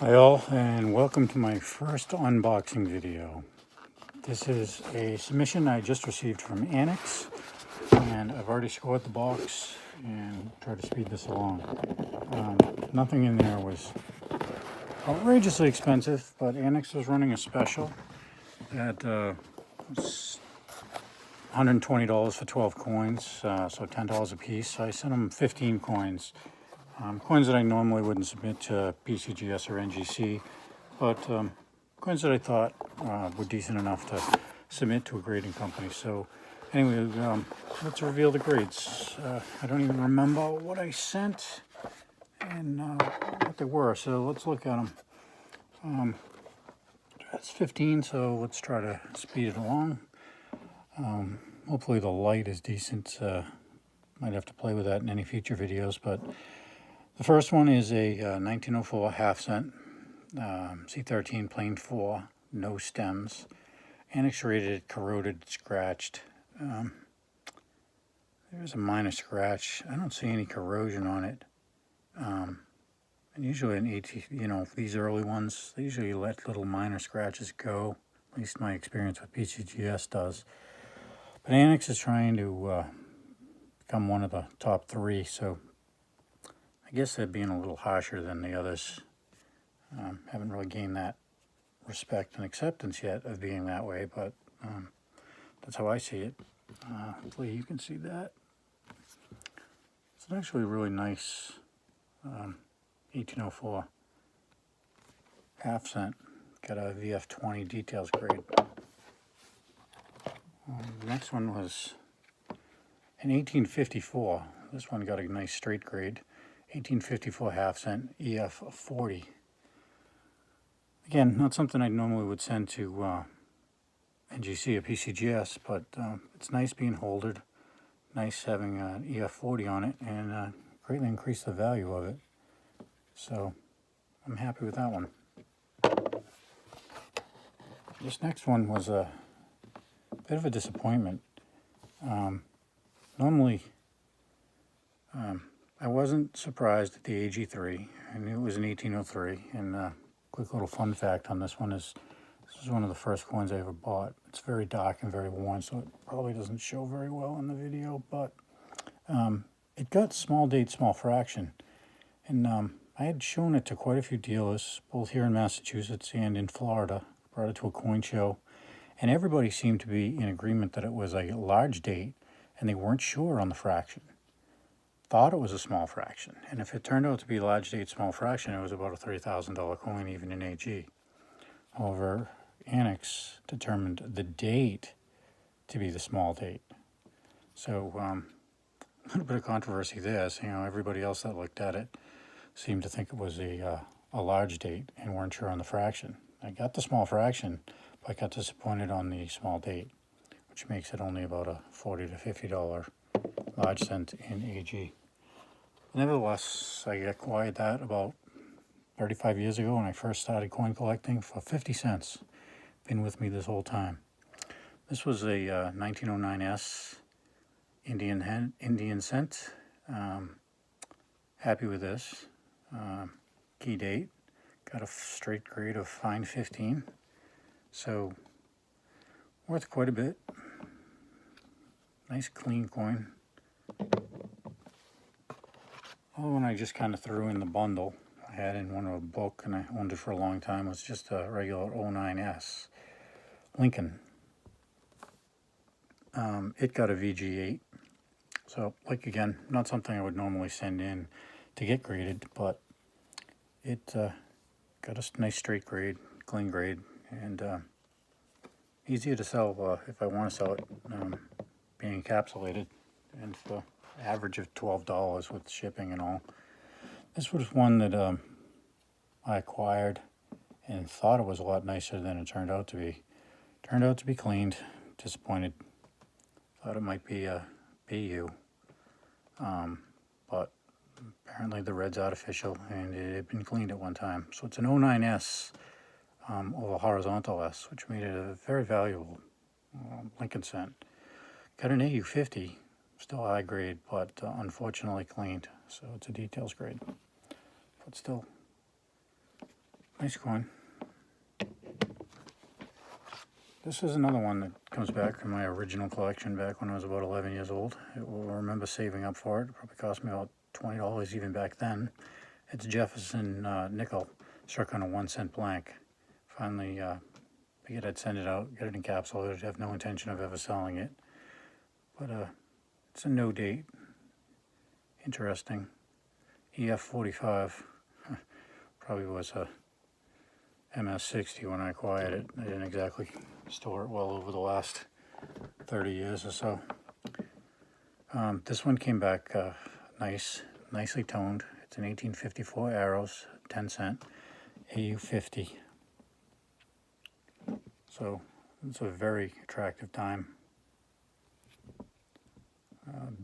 Hi all, and welcome to my first unboxing video. This is a submission I just received from ANACS, and I've already scored the box and tried to speed this along. Nothing in there was outrageously expensive, but ANACS was running a special at $120 for 12 coins, so $10 a piece. I sent them 15 coins. Coins that I normally wouldn't submit to PCGS or NGC, but coins that I thought were decent enough to submit to a grading company. So anyway, let's reveal the grades. I don't even remember what I sent and what they were, so let's look at them. That's 15, so let's try to speed it along. Hopefully the light is decent. Might have to play with that in any future videos, but the first one is a 1904 half cent, C13 plain 4, no stems. ANACS rated, corroded, scratched. There's a minor scratch. I don't see any corrosion on it. And usually in these early ones, they usually let little minor scratches go. At least my experience with PCGS does. But ANACS is trying to become one of the top 3, so I guess they're being a little harsher than the others. Haven't really gained that respect and acceptance yet of being that way, but that's how I see it. Hopefully you can see that. It's actually a really nice 1804 half cent. Got a VF20 details grade. The next one was an 1854. This one got a nice straight grade. 1854 half cent EF40. Again, not something I normally would send to NGC or PCGS, but it's nice being holded, nice having an EF40 on it, and greatly increased the value of it. So I'm happy with that one. This next one was a bit of a disappointment. Normally, I wasn't surprised at the AG3. I knew it was an 1803, and quick little fun fact on this one is this is one of the first coins I ever bought. It's very dark and very worn, so it probably doesn't show very well in the video, but it got small date, small fraction. And I had shown it to quite a few dealers, both here in Massachusetts and in Florida. Brought it to a coin show, and everybody seemed to be in agreement that it was a large date, and they weren't sure on the fraction. Thought it was a small fraction, and if it turned out to be large date, small fraction, it was about a $3,000 coin, even in AG. However, ANACS determined the date to be the small date. So a little bit of controversy there. So, everybody else that looked at it seemed to think it was a large date and weren't sure on the fraction. I got the small fraction, but I got disappointed on the small date, which makes it only about a $40 to $50 large cent in AG. Nevertheless, I acquired that about 35 years ago when I first started coin collecting for 50 cents. Been with me this whole time. This was a 1909S Indian cent. Happy with this. Key date. Got a straight grade of fine 15. So, worth quite a bit. Nice clean coin. Other one I just kind of threw in the bundle. I had in one of a book and I owned it for a long time. It was just a regular 09S Lincoln. It got a VG8. So, again, not something I would normally send in to get graded, but it got a nice straight grade, clean grade, and easier to sell if I want to sell it, being encapsulated, and for an average of $12 with shipping and all. This was one that I acquired and thought it was a lot nicer than it turned out to be. Turned out to be cleaned. Disappointed. Thought it might be a BU. But apparently the red's artificial and it had been cleaned at one time. So it's an 09S over horizontal S, which made it a very valuable Lincoln cent. Got an AU50, still high grade, but unfortunately cleaned. So it's a details grade. But still, Nice coin. This is another one that comes back from my original collection back when I was about 11 years old. I remember saving up for it. It probably cost me about $20 even back then. It's Jefferson nickel, struck on a 1-cent blank. Finally figured I'd send it out, get it encapsulated. I have no intention of ever selling it. But it's a no date. Interesting. EF45. Probably was a MS60 when I acquired it. I didn't exactly store it well over the last 30 years or so. This one came back nicely toned. It's an 1854 Arrows, 10 cent, AU50. So it's a very attractive dime.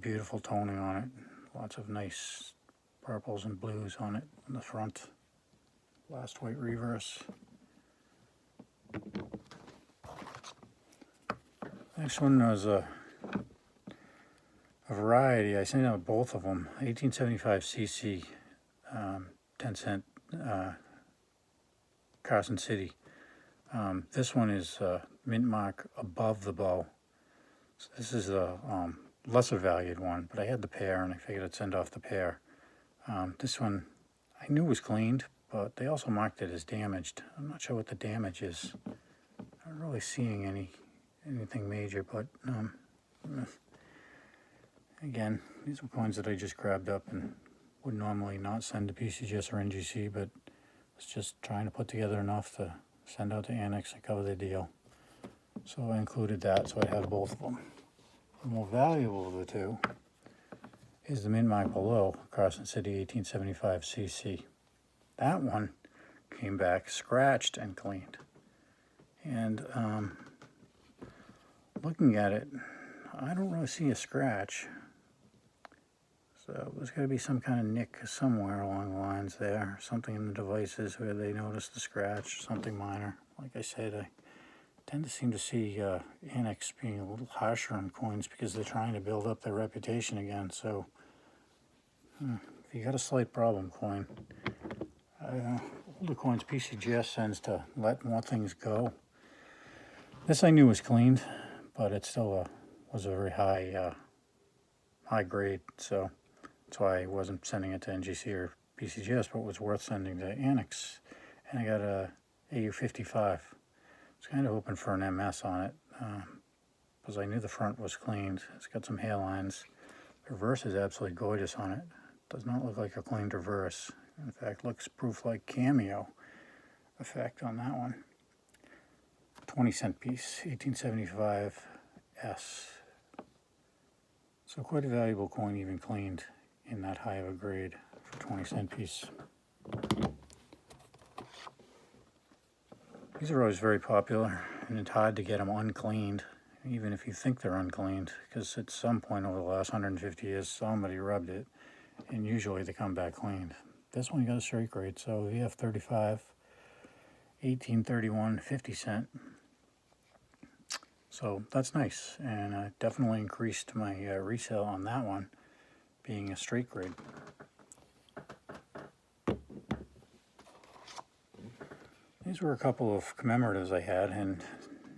Beautiful toning on it. Lots of nice purples and blues on it on the front. Last white reverse. Next one was a variety. I sent out both of them. 1875 CC, 10 cent Carson City. This one is mint mark above the bow. So this is the lesser valued one, but I had the pair and I figured I'd send off the pair. This one I knew was cleaned, but they also marked it as damaged. I'm not sure what the damage is. I'm not really seeing anything major, but again, these were coins that I just grabbed up and would normally not send to PCGS or NGC, but was just trying to put together enough to send out to ANACS and cover the deal. So I included that, so I have both of them. The more valuable of the two is the mint mark below, Carson City 1875 CC. That one came back scratched and cleaned. And looking at it, I don't really see a scratch. So there's got to be some kind of nick somewhere along the lines there. Something in the devices where they noticed the scratch, something minor. Like I said, I tend to seem to see ANACS being a little harsher on coins because they're trying to build up their reputation again. So if you got a slight problem coin, older coins PCGS tends to let more things go. This I knew was cleaned, but it still was a very high grade, so that's why I wasn't sending it to NGC or PCGS, but it was worth sending to ANACS. And I got a AU55. I was kind of hoping for an MS on it, because I knew the front was cleaned. It's got some hairlines. The reverse is absolutely gorgeous on it. Does not look like a cleaned reverse. In fact, looks proof like cameo effect on that one. 20 cent piece, 1875 S. So quite a valuable coin, even cleaned in that high of a grade for 20 cent piece. These are always very popular, and it's hard to get them uncleaned, even if you think they're uncleaned, because at some point over the last 150 years, somebody rubbed it, and usually they come back cleaned. This one got a straight grade, so EF35, 1831, 50 cent. So that's nice, and I definitely increased my resale on that one, being a straight grade. These were a couple of commemoratives I had, and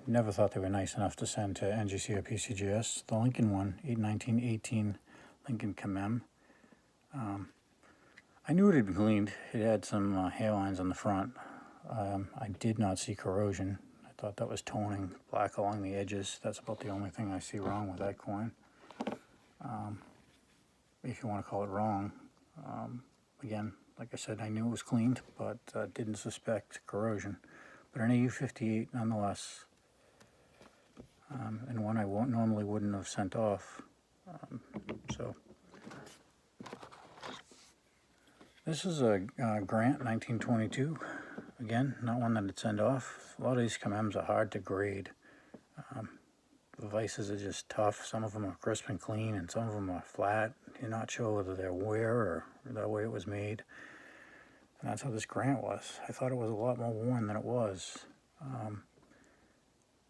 never thought they were nice enough to send to NGC or PCGS. The Lincoln one, 1918 Lincoln Commem. I knew it had been cleaned. It had some hairlines on the front. I did not see corrosion. I thought that was toning, black along the edges. That's about the only thing I see wrong with that coin. If you want to call it wrong. Again, like I said, I knew it was cleaned, but didn't suspect corrosion. But an AU58 nonetheless, and one I normally wouldn't have sent off. So this is a Grant 1922. Again, not one that I'd send off. A lot of these commems are hard to grade. The vices are just tough. Some of them are crisp and clean, and some of them are flat. You're not sure whether they're wear or the way it was made. And that's how this Grant was. I thought it was a lot more worn than it was.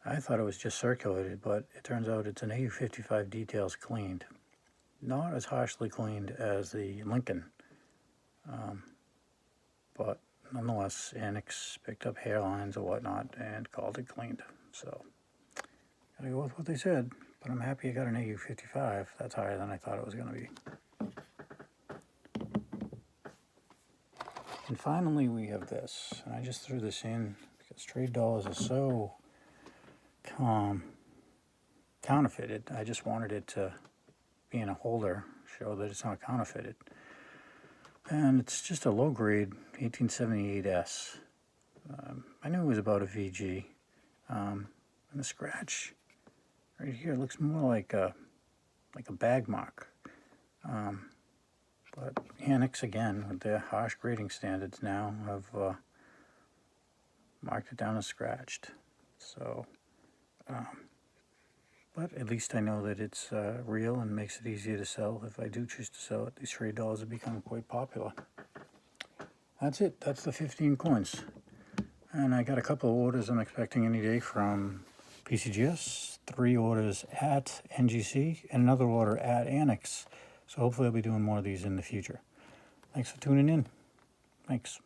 I thought it was just circulated, but it turns out it's an AU55 details cleaned. Not as harshly cleaned as the Lincoln, but nonetheless, ANACS picked up hairlines or whatnot and called it cleaned. So, gotta go with what they said, but I'm happy I got an AU55. That's higher than I thought it was going to be. And finally, we have this, and I just threw this in because trade dollars are so counterfeited. I just wanted it to be in a holder, show that it's not counterfeited. And it's just a low-grade 1878S. I knew it was about a VG. And the scratch right here looks more like a bag mark. But ANACS, again, with their harsh grading standards now, have marked it down as scratched. So, but at least I know that it's real and makes it easier to sell. If I do choose to sell it, these trade dollars have become quite popular. That's it. That's the 15 coins. And I got a couple of orders I'm expecting any day from PCGS, 3 orders at NGC, and another order at ANACS. So hopefully I'll be doing more of these in the future. Thanks for tuning in. Thanks.